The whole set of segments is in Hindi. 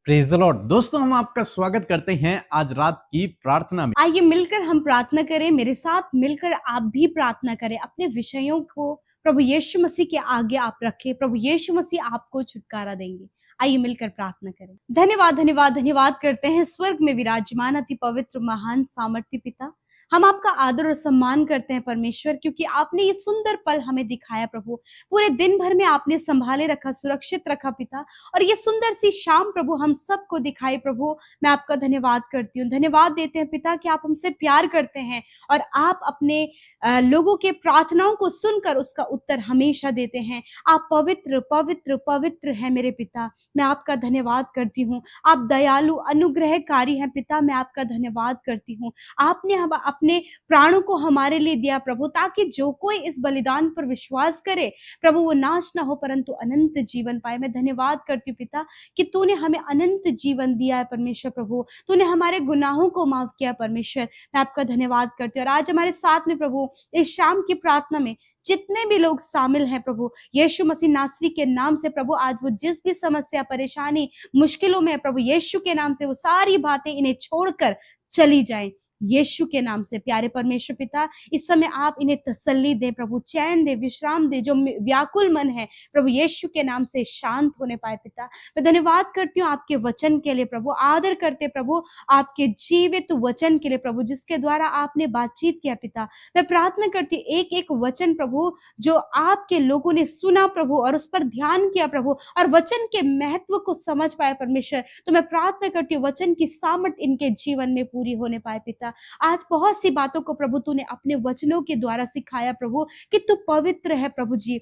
Praise the Lord. दोस्तों, हम आपका स्वागत करते हैं आज रात की प्रार्थना में। आइए मिलकर हम प्रार्थना करें। मेरे साथ मिलकर आप भी प्रार्थना करें। अपने विषयों को प्रभु यीशु मसीह के आगे आप रखें। प्रभु यीशु मसीह आपको छुटकारा देंगे। आइए मिलकर प्रार्थना करें। धन्यवाद धन्यवाद धन्यवाद करते हैं स्वर्ग में विराजमान अति पवित्र महान सामर्थ्य पिता। हम आपका आदर और सम्मान करते हैं परमेश्वर, क्योंकि आपने ये सुंदर पल हमें दिखाया प्रभु। पूरे दिन भर में आपने संभाले रखा, सुरक्षित रखा पिता, और ये सुंदर सी शाम प्रभु हम सबको दिखाई प्रभु। मैं आपका धन्यवाद करती हूँ। धन्यवाद देते हैं पिता कि आप हमसे प्यार करते हैं और आप अपने लोगों के प्रार्थनाओं को सुनकर उसका उत्तर हमेशा देते हैं। आप पवित्र पवित्र पवित्र है मेरे पिता। मैं आपका धन्यवाद करती हूँ। आप दयालु अनुग्रहकारी हैं पिता। मैं आपका धन्यवाद करती हूँ। आपने हम अपने प्राणों को हमारे लिए दिया प्रभु, ताकि जो कोई इस बलिदान पर विश्वास करे प्रभु वो नाश ना हो परंतु अनंत जीवन पाए। मैं धन्यवाद करती हूँ पिता कि तूने हमें अनंत जीवन दिया है परमेश्वर प्रभु। तूने हमारे गुनाहों को माफ किया परमेश्वर। मैं आपका धन्यवाद करती हूँ। और आज हमारे साथ में प्रभु इस शाम की प्रार्थना में जितने भी लोग शामिल हैं प्रभु यीशु मसीह नासरी के नाम से प्रभु, आज वो जिस भी समस्या परेशानी मुश्किलों में प्रभु यीशु के नाम से वो सारी बातें इन्हें छोड़कर चली जाएं यीशु के नाम से। प्यारे परमेश्वर पिता, इस समय आप इन्हें तसल्ली दे प्रभु, चैन दे, विश्राम दे। जो व्याकुल मन है प्रभु यीशु के नाम से शांत होने पाए पिता। मैं धन्यवाद करती हूँ आपके वचन के लिए प्रभु, आदर करते प्रभु आपके जीवित वचन के लिए प्रभु, जिसके द्वारा आपने बातचीत किया पिता। मैं प्रार्थना करती हूँ एक एक वचन प्रभु जो आपके लोगों ने सुना प्रभु और उस पर ध्यान किया प्रभु और वचन के महत्व को समझ पाए परमेश्वर, तो मैं प्रार्थना करती हूँ वचन की सामर्थ इनके जीवन में पूरी होने पाए पिता। आज बहुत सी बातों को प्रभु तूने अपने वचनों के द्वारा सिखाया प्रभु कि तू पवित्र है प्रभु जी,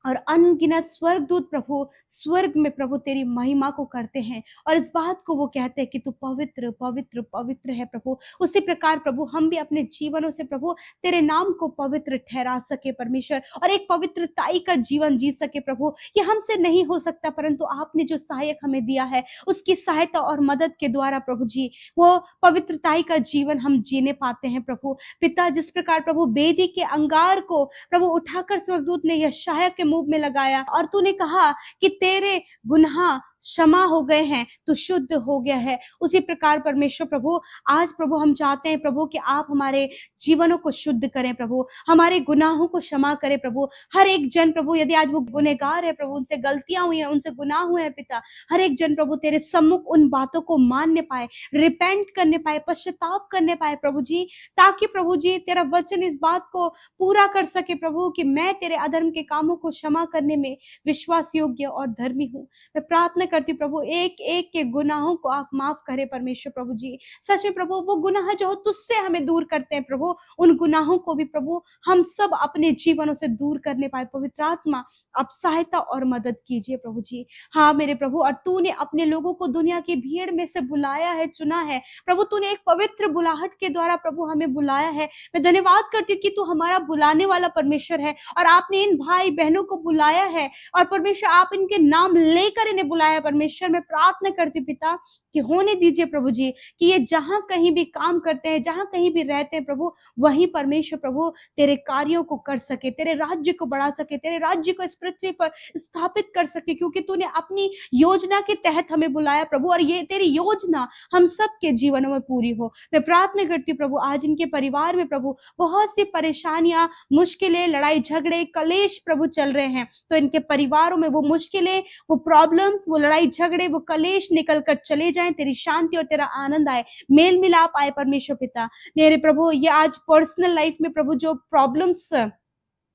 और अनगिनत स्वर्गदूत प्रभु स्वर्ग में प्रभु तेरी महिमा को करते हैं और इस बात को वो कहते हैं कि तू पवित्र पवित्र पवित्र है प्रभु। उसी प्रकार प्रभु हम भी अपने जीवनों से प्रभु तेरे नाम को पवित्र ठहरा सके परमेश्वर, और एक पवित्रताई का जीवन जी सके प्रभु। ये हमसे नहीं हो सकता, परंतु आपने जो सहायक हमें दिया है उसकी सहायता और मदद के द्वारा प्रभु जी वो पवित्रताई का जीवन हम जीने पाते हैं प्रभु पिता। जिस प्रकार प्रभु बेदी के अंगार को प्रभु उठाकर स्वर्गदूत ने यशायाह के मुंह में लगाया और तूने कहा कि तेरे गुनाह क्षमा हो गए हैं, तू शुद्ध हो गया है, उसी प्रकार परमेश्वर प्रभु आज प्रभु हम चाहते हैं प्रभु कि आप हमारे जीवनों को शुद्ध करें प्रभु, हमारे गुनाहों को क्षमा करें प्रभु। हर एक जन प्रभु यदि आज वो गुनहगार है प्रभु, उनसे गलतियां हुई हैं, उनसे गुनाह हुए हैं पिता, हर एक जन प्रभु तेरे सम्मुख उन बातों को मानने पाए, रिपेंट करने पाए, पश्चाताप करने पाए प्रभु जी, ताकि प्रभु जी तेरा वचन इस बात को पूरा कर सके प्रभु कि मैं तेरे अधर्म के कामों को क्षमा करने में विश्वास योग्य और धर्मी हूँ। मैं प्रार्थना करती प्रभु एक एक के गुनाहों को आप माफ करें परमेश्वर प्रभु जी। सच में प्रभु वो गुनाह जो तुझसे हमें दूर करते हैं प्रभु, उन गुनाहों को भी प्रभु हम सब अपने जीवनों से दूर करने पाए। पवित्र आत्मा आप सहायता और मदद कीजिए प्रभु जी। हाँ मेरे प्रभु, और तूने अपने लोगों को दुनिया की भीड़ में से बुलाया है, चुना है प्रभु, तूने एक पवित्र बुलाहट के द्वारा प्रभु हमें बुलाया है। मैं धन्यवाद करती हूँ कि तू हमारा बुलाने वाला परमेश्वर है और आपने इन भाई बहनों को बुलाया है और परमेश्वर आप इनके नाम लेकर इन्हें बुलाया परमेश्वर। मैं प्रार्थना करती पिता कि होने दीजिए प्रभु जी कि ये जहां कहीं भी काम करते हैं, जहां कहीं भी रहते हैं प्रभु, वहीं परमेश्वर प्रभु तेरे कार्यों को कर सके, तेरे राज्य को बढ़ा सके, तेरे राज्य को इस पृथ्वी पर स्थापित कर सके, क्योंकि तूने अपनी योजना के तहत हमें बुलाया प्रभु और ये तेरी योजना हम सबके जीवनों में पूरी हो। मैं प्रार्थना करती हूँ प्रभु आज इनके परिवार में प्रभु बहुत सी परेशानियां, मुश्किलें, लड़ाई झगड़े, कलेश प्रभु चल रहे हैं, तो इनके परिवारों में वो मुश्किलें, वो प्रॉब्लम्स, वो लड़ाई झगड़े, वो कलेश निकल कर चले जाएं, तेरी शांति और तेरा आनंद आए, मेल मिलाप आए परमेश्वर पिता। मेरे प्रभु ये आज पर्सनल लाइफ में प्रभु जो प्रॉब्लम्स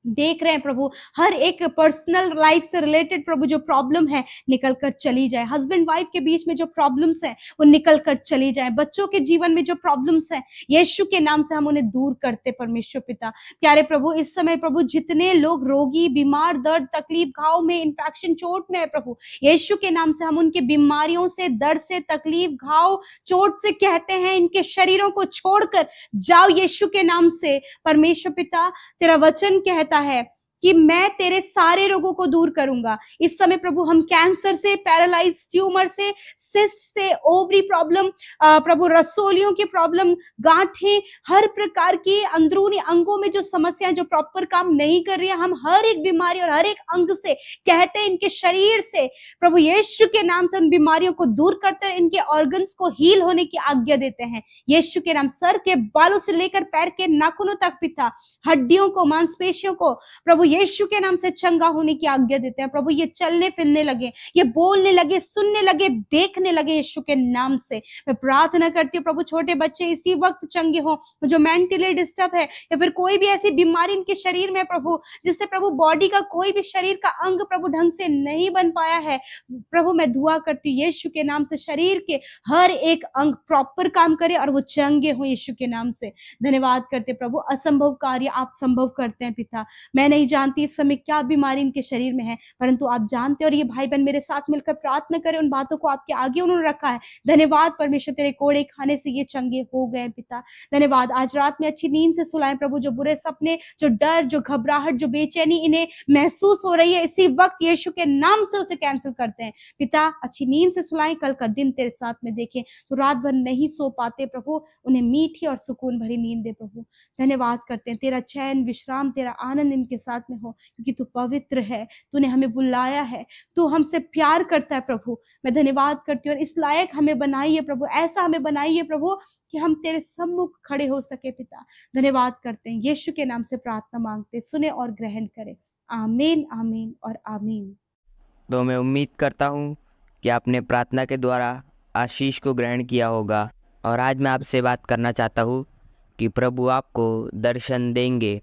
देख रहे हैं प्रभु, हर एक पर्सनल लाइफ से रिलेटेड प्रभु जो प्रॉब्लम है निकल कर चली जाए, हस्बैंड वाइफ के बीच में जो प्रॉब्लम्स हैं वो निकल कर चली जाए, बच्चों के जीवन में जो प्रॉब्लम्स हैं यीशु के नाम से हम उन्हें दूर करते परमेश्वर पिता। प्यारे प्रभु इस समय प्रभु जितने लोग रोगी, बीमार, दर्द, तकलीफ, घाव में, इन्फेक्शन, चोट में है प्रभु, यीशु के नाम से हम उनके बीमारियों से, दर्द से, तकलीफ, घाव, चोट से कहते हैं इनके शरीरों को छोड़कर जाओ यीशु के नाम से परमेश्वर पिता। तेरा वचन कहता है कि मैं तेरे सारे रोगों को दूर करूंगा। इस समय प्रभु हम कैंसर से, पैरालाइज ट्यूमर से, सिस्ट से, ओवरी प्रॉब्लम, प्रभु रसोलियों की प्रॉब्लम, गांठें, हर प्रकार की अंदरूनी अंगों में जो समस्याएं जो प्रॉपर काम नहीं कर रही है, हम हर एक बीमारी और हर एक अंग से कहते हैं, इनके शरीर से प्रभु यीशु के नाम से उन बीमारियों को दूर करते हैं, इनके ऑर्गन्स को हील होने की आज्ञा देते हैं यीशु के नाम। सर के बालों से लेकर पैर के नाखूनों तक पिता, हड्डियों को, मांसपेशियों को प्रभु यीशु के नाम से चंगा होने की आज्ञा देते हैं। प्रभु ये चलने फिरने लगे, ये बोलने लगे, सुनने लगे, देखने लगे यीशु के नाम से। मैं प्रार्थना करती हूँ प्रभु छोटे बच्चे इसी वक्त चंगे हो, जो मेंटली डिस्टर्ब है या फिर कोई भी ऐसी बीमारी इनके शरीर में प्रभु, जिससे प्रभु बॉडी का कोई भी शरीर का अंग प्रभु ढंग से नहीं बन पाया है, प्रभु मैं दुआ करती हूँ यीशु के नाम से शरीर के हर एक अंग प्रॉपर काम करे और वो चंगे हो यीशु के नाम से। धन्यवाद करते प्रभु, असंभव कार्य आप संभव करते हैं पिता। मैं नहीं जानती इस समय क्या बीमारी इनके शरीर में है, परंतु आप जानते हैं और ये भाई बहन मेरे साथ मिलकर प्रार्थना करें, उन बातों को आपके आगे उन्होंने रखा है। धन्यवाद परमेश्वर, तेरे कोड़े खाने से ये चंगे हो गए पिता। धन्यवाद, आज रात में अच्छी नींद से सुलाएं प्रभु। जो बुरे सपने, जो डर, जो घबराहट, जो बेचैनी इन्हें महसूस हो रही है, इसी वक्त यीशु के नाम से उसे कैंसिल करते हैं पिता। अच्छी नींद से सुलाएं, कल का दिन तेरे साथ में देखें। तो रात भर नहीं सो पाते प्रभु, उन्हें मीठी और सुकून भरी नींद दे प्रभु। धन्यवाद करते हैं, तेरा चैन, विश्राम, तेरा आनंद इनके साथ में हो, क्योंकि तू पवित्र है, तूने हमें बुलाया है, तू हमसे प्यार करता है प्रभु। मैं धन्यवाद करती हूँ और इस लायक हमें बनाइए प्रभु, ऐसा हमें बनाइए प्रभु कि हम तेरे सम्मुख खड़े हो सके पिता। धन्यवाद करते हैं, यीशु के नाम से प्रार्थना मांगते, सुने और ग्रहण करें। आमीन, आमीन और आमीन। तो मैं उम्मीद करता हूँ कि आपने प्रार्थना के द्वारा आशीष को ग्रहण किया होगा। और आज मैं आपसे बात करना चाहता हूँ कि प्रभु आपको दर्शन देंगे,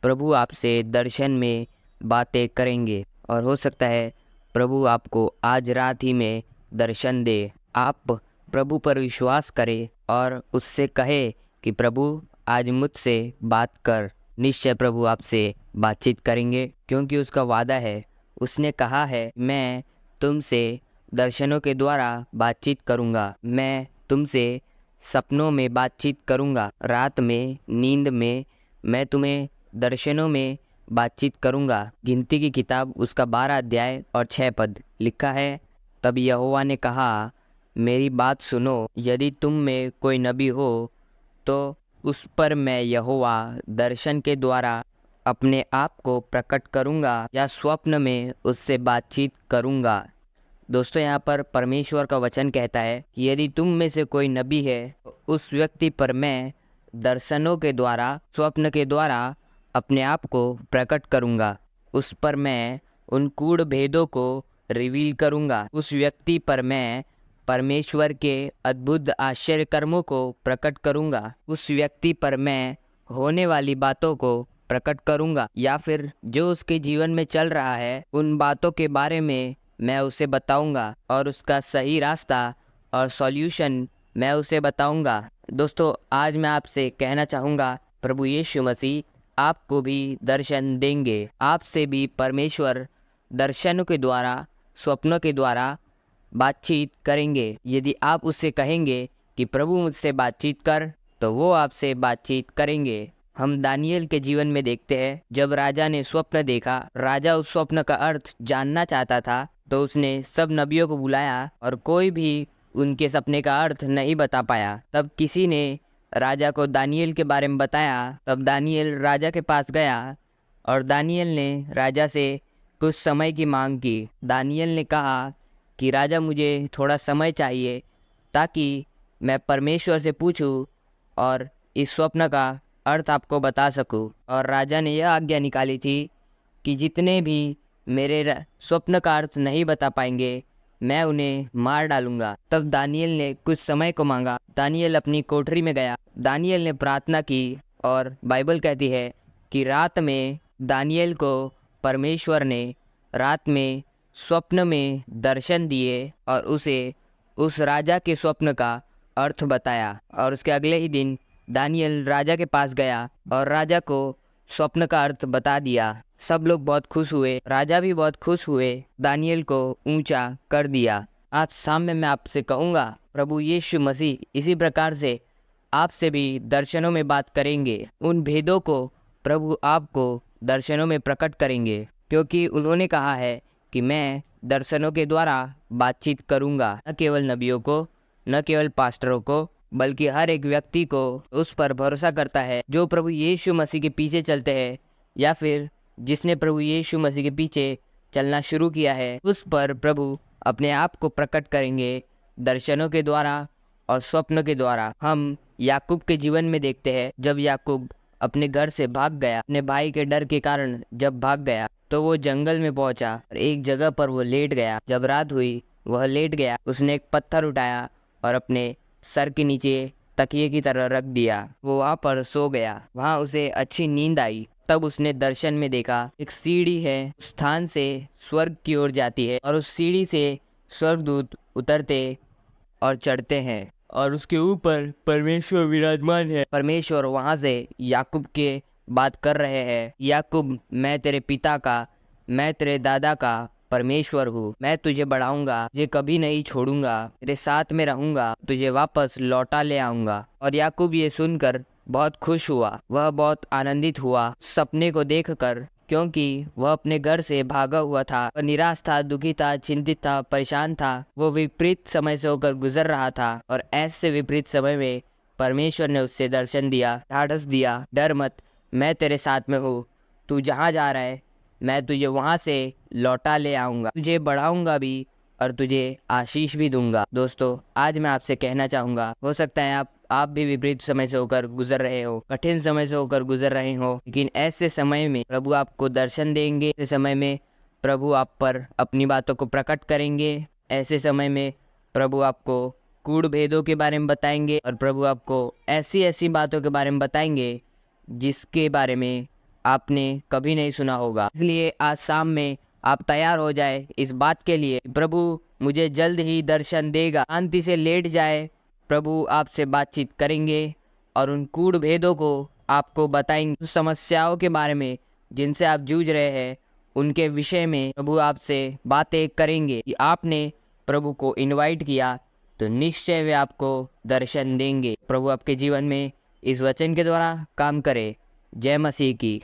प्रभु आपसे दर्शन में बातें करेंगे। और हो सकता है प्रभु आपको आज रात ही में दर्शन दे। आप प्रभु पर विश्वास करें और उससे कहे कि प्रभु आज मुझसे बात कर। निश्चय प्रभु आपसे बातचीत करेंगे, क्योंकि उसका वादा है। उसने कहा है, मैं तुमसे दर्शनों के द्वारा बातचीत करूँगा, मैं तुमसे सपनों में बातचीत करूँगा, रात में, नींद में मैं तुम्हें दर्शनों में बातचीत करूँगा। गिनती की किताब उसका 12 अध्याय और 6 पद लिखा है, तब यहोवा ने कहा, मेरी बात सुनो, यदि तुम में कोई नबी हो तो उस पर मैं यहोवा दर्शन के द्वारा अपने आप को प्रकट करूँगा या स्वप्न में उससे बातचीत करूँगा। दोस्तों, यहाँ पर परमेश्वर का वचन कहता है कि यदि तुम में से कोई नबी है तो उस व्यक्ति पर मैं दर्शनों के द्वारा, स्वप्न के द्वारा अपने आप को प्रकट करूँगा। उस पर मैं उन गूढ़ भेदों को रिवील करूँगा। उस व्यक्ति पर मैं परमेश्वर के अद्भुत आश्चर्य कर्मों को प्रकट करूँगा। उस व्यक्ति पर मैं होने वाली बातों को प्रकट करूँगा, या फिर जो उसके जीवन में चल रहा है उन बातों के बारे में मैं उसे बताऊँगा और उसका सही रास्ता और सॉल्यूशन मैं उसे बताऊँगा। दोस्तों, आज मैं आपसे कहना चाहूँगा, प्रभु यीशु मसीह आपको भी दर्शन देंगे। आपसे भी परमेश्वर दर्शनों के द्वारा, स्वप्नों के द्वारा बातचीत करेंगे। यदि आप उससे कहेंगे कि प्रभु मुझसे बातचीत कर, तो वो आपसे बातचीत करेंगे। हम दानियल के जीवन में देखते हैं, जब राजा ने स्वप्न देखा, राजा उस स्वप्न का अर्थ जानना चाहता था, तो उसने सब नबियों को बुलाया और कोई भी उनके सपने का अर्थ नहीं बता पाया। तब किसी ने राजा को दानियल के बारे में बताया। तब दानियल राजा के पास गया और दानियल ने राजा से कुछ समय की मांग की। दानियल ने कहा कि राजा, मुझे थोड़ा समय चाहिए ताकि मैं परमेश्वर से पूछूं और इस स्वप्न का अर्थ आपको बता सकूं। और राजा ने यह आज्ञा निकाली थी कि जितने भी मेरे स्वप्न का अर्थ नहीं बता पाएंगे, मैं उन्हें मार डालूंगा। तब दानियल ने कुछ समय को मांगा। दानियल अपनी कोठरी में गया, दानियल ने प्रार्थना की और बाइबल कहती है कि रात में दानियल को परमेश्वर ने रात में स्वप्न में दर्शन दिए और उसे उस राजा के स्वप्न का अर्थ बताया। और उसके अगले ही दिन दानियल राजा के पास गया और राजा को स्वप्न का अर्थ बता दिया। सब लोग बहुत खुश हुए, राजा भी बहुत खुश हुए, दानियल को ऊंचा कर दिया। आज शाम में मैं आपसे कहूँगा, प्रभु यीशु मसीह इसी प्रकार से आपसे भी दर्शनों में बात करेंगे। उन भेदों को प्रभु आपको दर्शनों में प्रकट करेंगे, क्योंकि उन्होंने कहा है कि मैं दर्शनों के द्वारा बातचीत करूँगा, न केवल नबियों को, न केवल पास्टरों को, बल्कि हर एक व्यक्ति को उस पर भरोसा करता है जो प्रभु यीशु मसीह के पीछे चलते हैं, या फिर जिसने प्रभु यीशु मसीह के पीछे चलना शुरू किया है। उस पर प्रभु अपने आप को प्रकट करेंगे दर्शनों के द्वारा और स्वप्नों के द्वारा। हम याकूब के जीवन में देखते हैं, जब याकूब अपने घर से भाग गया, अपने भाई के डर के कारण जब भाग गया, तो वो जंगल में पहुंचा और एक जगह पर वो लेट गया। जब रात हुई वह लेट गया, उसने एक पत्थर उठाया और अपने सर के नीचे तकिए की तरह रख दिया। वो वहाँ पर सो गया। वहाँ उसे अच्छी नींद आई। तब उसने दर्शन में देखा एक सीढ़ी है, उस स्थान से स्वर्ग की ओर जाती है और उस सीढ़ी से स्वर्गदूत उतरते और चढ़ते हैं और उसके ऊपर परमेश्वर विराजमान है। परमेश्वर वहाँ से याकूब के बात कर रहे हैं, याकूब मैं तेरे पिता का, मैं तेरे दादा का परमेश्वर हूँ। मैं तुझे बढ़ाऊंगा, तुझे कभी नहीं छोड़ूंगा, तेरे साथ में रहूंगा, तुझे वापस लौटा ले आऊंगा। और याकूब ये सुनकर बहुत खुश हुआ, वह बहुत आनंदित हुआ सपने को देखकर, क्योंकि वह अपने घर से भागा हुआ था। वह निराश था, दुखी था, चिंतित था, परेशान था। वो विपरीत समय से होकर गुजर रहा था और ऐसे विपरीत समय में परमेश्वर ने उससे दर्शन दिया, ढाढ़स दिया, डर मत, मैं तेरे साथ में हूँ, तू जहाँ जा रहा है मैं तुझे वहाँ से लौटा ले आऊँगा, तुझे बढ़ाऊँगा भी और तुझे आशीष भी दूंगा। दोस्तों, आज मैं आपसे कहना चाहूँगा, हो सकता है आप भी विपरीत समय से होकर गुजर रहे हो, कठिन समय से होकर गुजर रहे हो, लेकिन ऐसे समय में प्रभु आपको दर्शन देंगे। ऐसे समय में प्रभु आप पर अपनी बातों को प्रकट करेंगे। ऐसे समय में प्रभु आपको कूढ़ भेदों के बारे में बताएंगे और प्रभु आपको ऐसी ऐसी बातों के बारे में बताएंगे जिसके बारे में आपने कभी नहीं सुना होगा। इसलिए आज शाम में आप तैयार हो जाए इस बात के लिए, प्रभु मुझे जल्द ही दर्शन देगा। शांति से लेट जाए, प्रभु आपसे बातचीत करेंगे और उन कूढ़ भेदों को आपको बताएंगे। उन समस्याओं के बारे में जिनसे आप जूझ रहे हैं, उनके विषय में प्रभु आपसे बातें करेंगे। कि आपने प्रभु को इनवाइट किया तो निश्चय वे आपको दर्शन देंगे। प्रभु आपके जीवन में इस वचन के द्वारा काम करे। जय मसीह की।